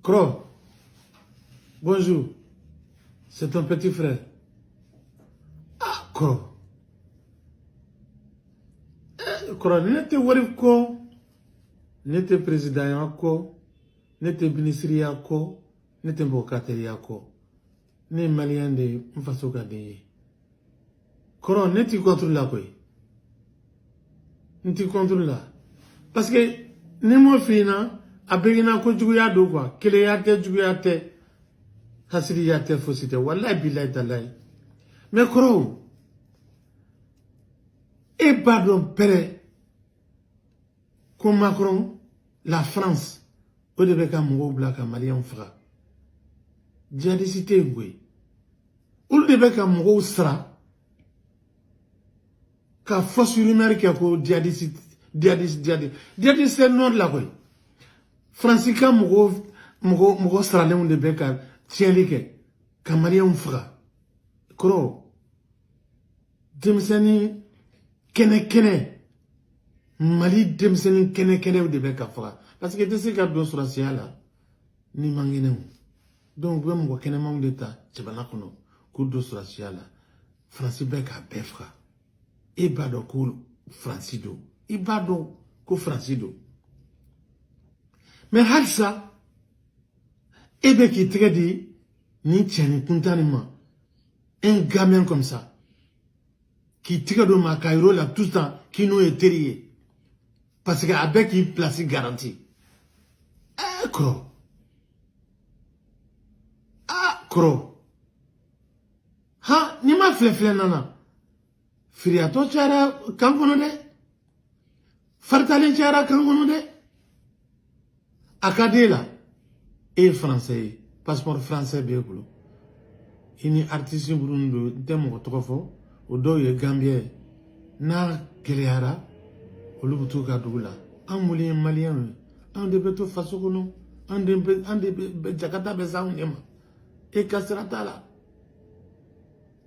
Cro, bonjour. C'est ton petit frère. Ah, Cro. Cro, n'était warif ko, n'était président ko, n'était ministre ko, n'était mbokateri ko. Ni malien de mfaso ka de. Cro, n'était contre la quoi. N'était contre la. Parce que, ni mo fina, abegina ko juguya do quoi. Kele yate juguyate. Hasri yate fosite. Wallahi billahi talai. Mais Cro, et pardon, père. Comme Macron, la France, au début, quand mon black malien fera. Djihadicité, oui. Au début, quand mon sera, quand fausse rumeur qui a quoi djihadicité, djihadicité non de la oui. Francica, mon sera, le début, quand tient les quand malien fera. Cro, Demsani, kene. Mali demseni kene de beka fara parce que tese ka do sura la ni mangene donc même ko kene mang d'État tibana kono ko do sura la France beka befra e bado ko francido e bado ko francido mais halsa e be ki tredi ni tieni kuntanima un gamin comme ça qui tire de ma Cairo là tout le temps qui nous est terrier. Parce qu'avec une place garantie. Ah, Cro. Ah, Cro. Ha, ni ma flefle nana. Firiato chara kangono de. Fartale chara kangono de. Akadela. Et français. Passeport français bien boulot. Ini artiste burundo demo trofo. Odo ye Gambie. Na keleara. Olubutu ka dugula an malien an de beto faso kono an de Jakarta be sa unema e kasrata la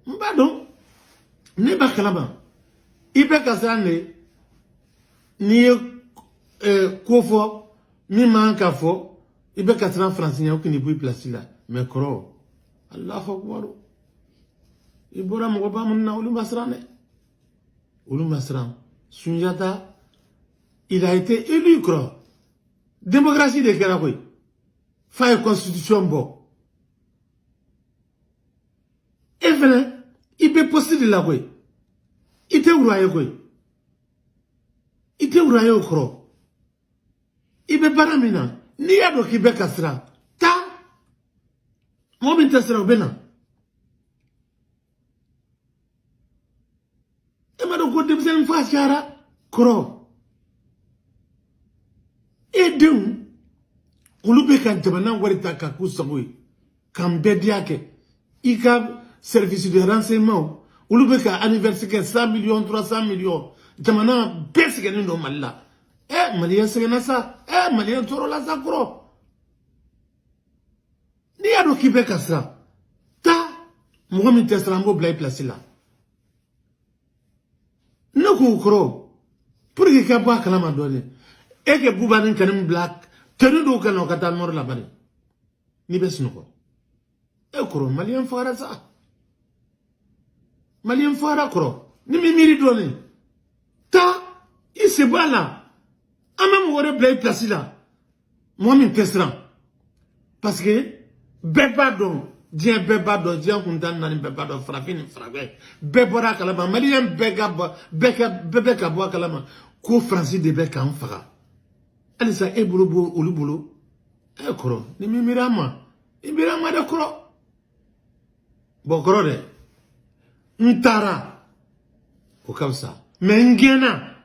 mbado ne ba kalaba ibe kasane ni kofo mi man ka fo ibe kasran français o kini bui place la mais Cro Allahu akbar ibora mo ba mun na ulu masran Sunjata il a été élu, Cro. Démocratie de Kerakoy. Faille constitution bon. Et venez, il peut poster de la way. Il était ouraillé, quoi. Il était ouraillé au Cro. Il peut pas ramena. Ni à do Québec à sera. Ta. Moi, je sera au Bénin. Et ma do côté, vous allez me faire chiara. Cro. Et donc, on lui fait quand on warita kaku sabui, quand bediake, ika service de renseignement, on lui fait anniversaire 100 millions, 300 millions, jamana besi que nous malla. Malien c'est ça, malien toro la sa Cro. Ni a do Québec à ça. Ta, moi mi tesrambo blay place là. No Cro, pour que kaba kalama donné. Et que Boubanin Kanim Black, tenu d'aucun locata mort là-bas. Ni besnoko. Et Cro, malien fara ça. Malien fara Cro. Ni me miri donné. Ta, il se bat là. A même ouore blay place là. Moi, m'y testeran. Parce que, bebado, dien bebado, dien kundan nan bebado, frappin, frappé. Bebora kalama, malien bebe kabo kalama. Ko Francis de beka en fara. Alisa e bulu olu e Cro ni mi mirama ibirama de Cro bo Cro de ntara o kamsa mais ngena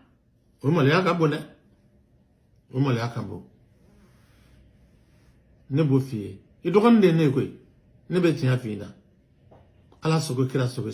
o male aka bonne o male aka bo ne bo fie e dogon de ne koy ne be tiya fina ala sogo kira sogo